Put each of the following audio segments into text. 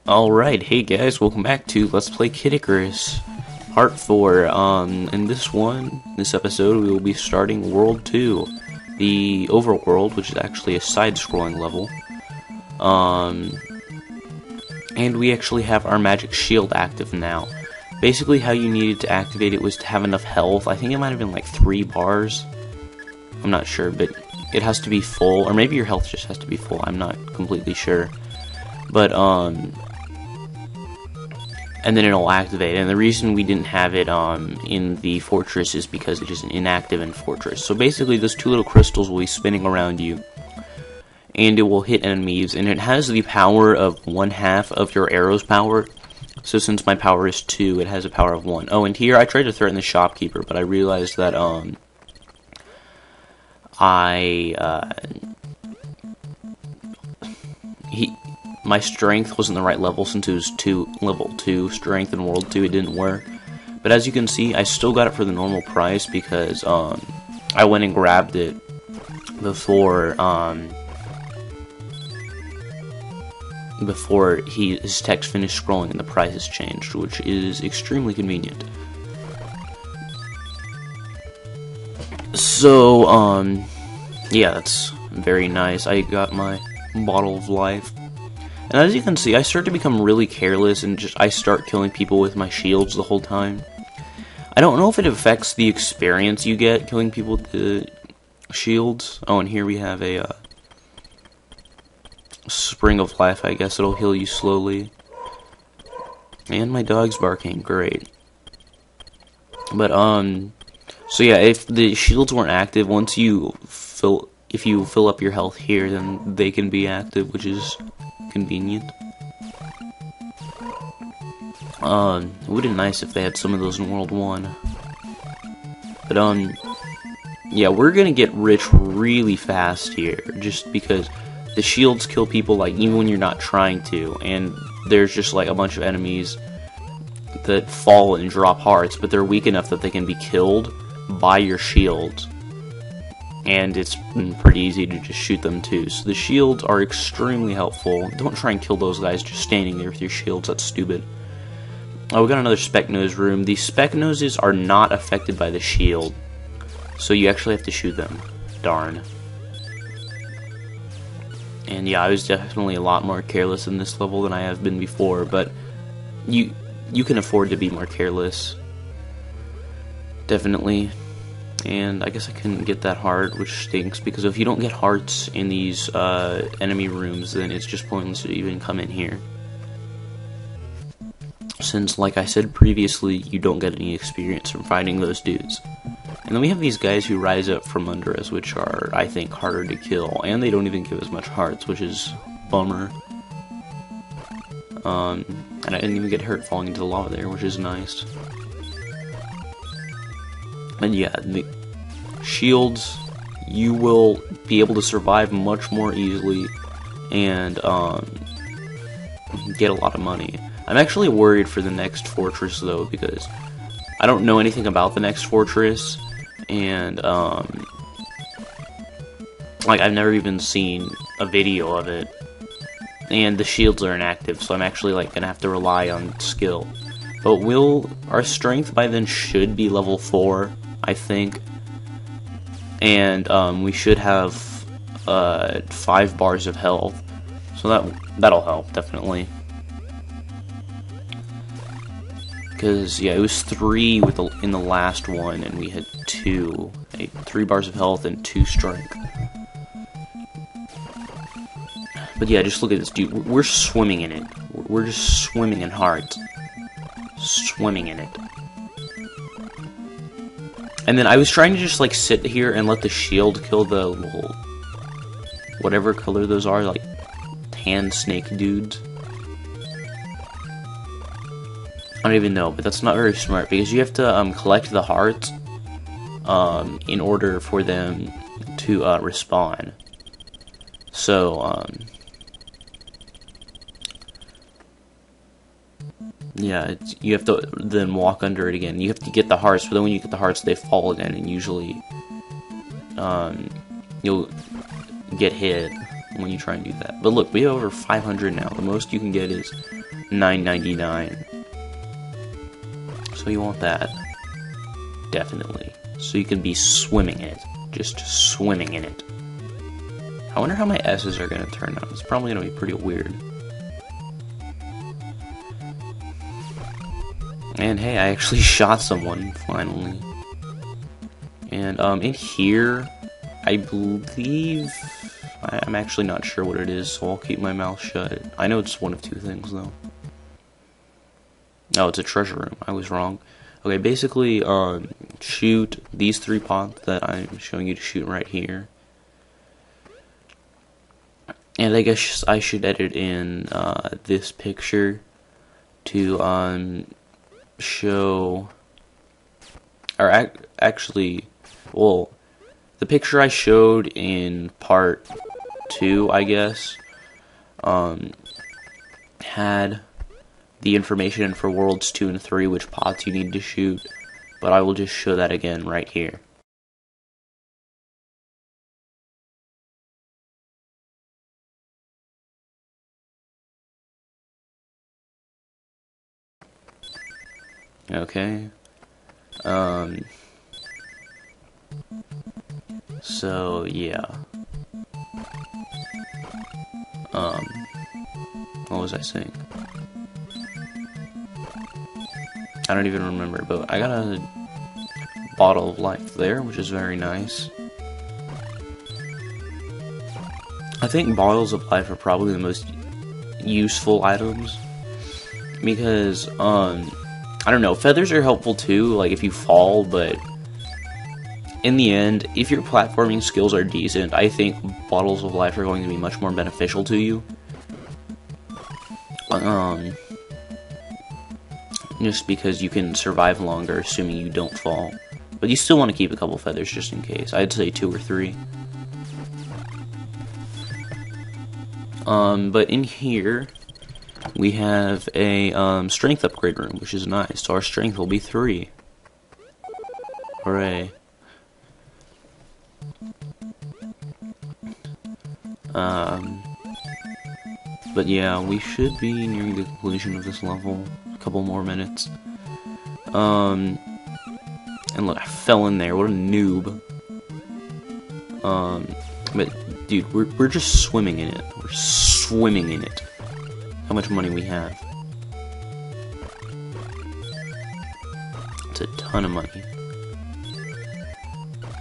Alright, hey guys, welcome back to Let's Play Icarus, Part 4. In this episode, we will be starting World 2, the overworld, which is actually a side-scrolling level. And we actually have our magic shield active now. Basically, how you needed to activate it was to have enough health. I think it might have been like 3 bars. I'm not sure, but it has to be full, or maybe your health just has to be full. I'm not completely sure. But, and then it'll activate. And the reason we didn't have it in the fortress is because it is inactive in fortress. So basically, those 2 little crystals will be spinning around you, and it will hit enemies. And it has the power of 1/2 of your arrow's power. So since my power is 2, it has a power of 1. Oh, and here I tried to threaten the shopkeeper, but I realized that my strength wasn't the right level since it was level 2 strength in World 2. It didn't work. But as you can see, I still got it for the normal price because I went and grabbed it before his text finished scrolling and the price has changed, which is extremely convenient. So yeah, that's very nice. I got my bottle of life. And as you can see, I start to become really careless and I start killing people with my shields the whole time. I don't know if it affects the experience you get killing people with the shields. Oh, and here we have a spring of life. I guess it'll heal you slowly. And my dog's barking. Great. But, so yeah, if the shields weren't active, if you fill up your health here, then they can be active, which is convenient. It would have been nice if they had some of those in World 1. But, yeah, we're gonna get rich really fast here, just because the shields kill people, like, even when you're not trying to, and there's just, like, a bunch of enemies that fall and drop hearts, but they're weak enough that they can be killed by your shields. And it's pretty easy to just shoot them too. So the shields are extremely helpful. Don't try and kill those guys just standing there with your shields. That's stupid. Oh, we got another Spec Nose room. These Spec Noses are not affected by the shield, so you actually have to shoot them. Darn. And yeah, I was definitely a lot more careless in this level than I have been before, but you can afford to be more careless. Definitely. And I guess I couldn't get that heart, which stinks, because if you don't get hearts in these enemy rooms, then it's just pointless to even come in here. Since, like I said previously, you don't get any experience from fighting those dudes. And then we have these guys who rise up from under us, which are, I think, harder to kill. And they don't even give as much hearts, which is bummer. And I didn't even get hurt falling into the lava there, which is nice. And yeah, the shields, you will be able to survive much more easily and get a lot of money. I'm actually worried for the next fortress though, because I don't know anything about the next fortress, and like I've never even seen a video of it, and the shields are inactive, so I'm actually like gonna have to rely on skill. But our strength by then should be level 4, I think, and we should have 5 bars of health, so that'll help definitely. Because yeah, it was 3 in the last one, and we had 3 bars of health and 2 strength. But yeah, just look at this dude. We're swimming in it. We're just swimming in heart. Swimming in it. And then I was trying to just like sit here and let the shield kill the little whatever color those are, like tan snake dudes. I don't even know, but that's not very smart because you have to collect the hearts in order for them to respawn. So yeah, you have to then walk under it again. You have to get the hearts, but then when you get the hearts, they fall again, and usually you'll get hit. when you try and do that. But look, we have over 500 now. The most you can get is $9.99. So you want that. Definitely. So you can be swimming in it. Just swimming in it. I wonder how my S's are going to turn out. It's probably going to be pretty weird. And hey, I actually shot someone, finally. And in here, I believe... I'm actually not sure what it is, so I'll keep my mouth shut. I know it's one of two things, though. Oh, it's a treasure room. I was wrong. Okay, basically, shoot these 3 pots that I'm showing you to shoot right here. And I guess I should edit in this picture to show, or actually, well, the picture I showed in part 2, I guess, had the information for Worlds 2 and 3, which pots you need to shoot, but I will just show that again right here. Okay. So, yeah. What was I saying? I don't even remember, but I got a bottle of life there, which is very nice. I think bottles of life are probably the most useful items, because, I don't know, feathers are helpful too, like if you fall, but in the end, if your platforming skills are decent, I think bottles of life are going to be much more beneficial to you. Just because you can survive longer, assuming you don't fall. But you still want to keep a couple feathers just in case. I'd say 2 or 3. But in here, we have a strength upgrade room, which is nice. So our strength will be 3. Hooray. But yeah, we should be nearing the conclusion of this level. A couple more minutes. And look, I fell in there. What a noob. But dude, we're just swimming in it. We're swimming in it. How much money we have? It's a ton of money.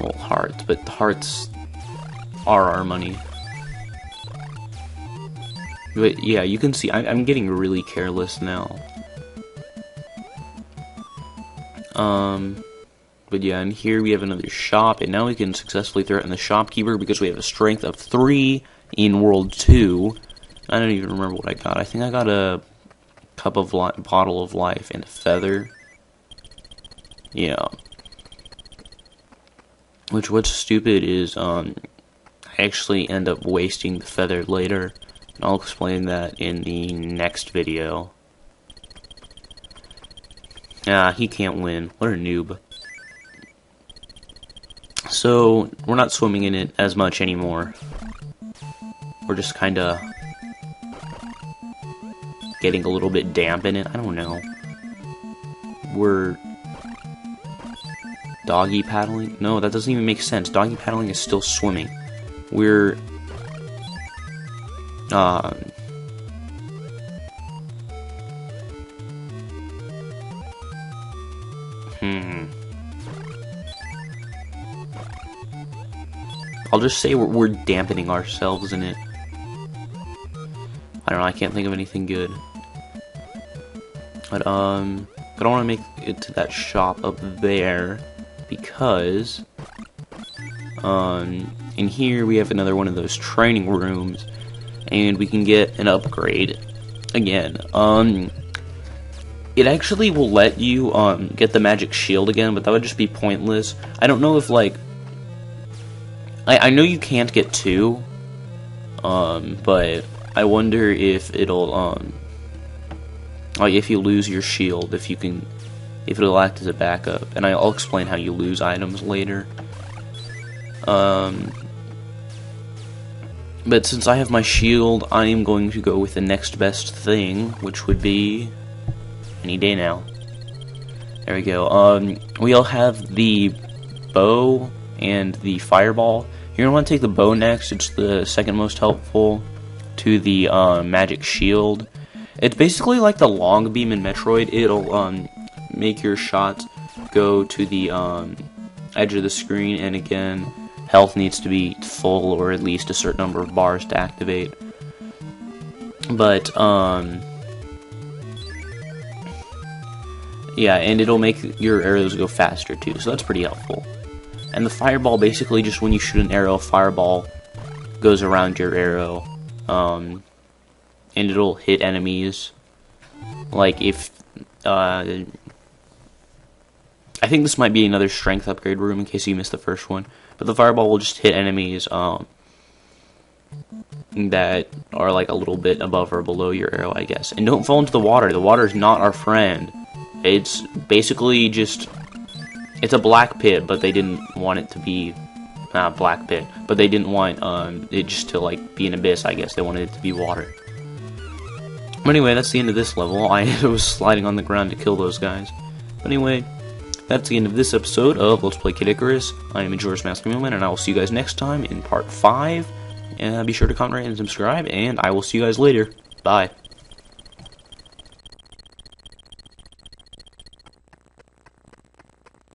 Well, hearts, but hearts are our money. But yeah, you can see I'm getting really careless now. But yeah, and here we have another shop, and now we can successfully threaten the shopkeeper because we have a strength of 3 in World 2. I don't even remember what I got. I think I got a bottle of life and a feather. Yeah. Which, what's stupid is, I actually end up wasting the feather later. And I'll explain that in the next video. Ah, he can't win. What a noob. So, we're not swimming in it as much anymore. We're just kinda getting a little bit damp in it. I don't know. We're doggy paddling? No, that doesn't even make sense. Doggy paddling is still swimming. We're I'll just say we're dampening ourselves in it. I don't know, I can't think of anything good. But I don't want to make it to that shop up there because in here we have another one of those training rooms, and we can get an upgrade again. It actually will let you get the magic shield again, but that would just be pointless. I don't know if, like, I know you can't get 2, but I wonder if it'll like if you lose your shield, if it'll act as a backup. And I'll explain how you lose items later. But since I have my shield, I am going to go with the next best thing, which would be any day now. There we go. We all have the bow and the fireball. You're gonna want to take the bow next. It's the second most helpful to the magic shield. It's basically like the long beam in Metroid. It'll make your shot go to the edge of the screen, and again, health needs to be full, or at least a certain number of bars to activate. But yeah, and it'll make your arrows go faster too, so that's pretty helpful. And the fireball, basically just when you shoot an arrow, fireball goes around your arrow, and it'll hit enemies. Like if I think this might be another strength upgrade room in case you missed the first one, but the fireball will just hit enemies that are like a little bit above or below your arrow, I guess. And don't fall into the water. The water is not our friend. It's basically just, it's a black pit, but they didn't want it to be black pit, but they didn't want it just to like be an abyss, I guess. They wanted it to be water. But anyway, that's the end of this level. I was sliding on the ground to kill those guys. But anyway, that's the end of this episode of Let's Play Kid Icarus. I am MajorasMaskMailman, and I will see you guys next time in part 5. Be sure to comment, rate, and subscribe, and I will see you guys later. Bye.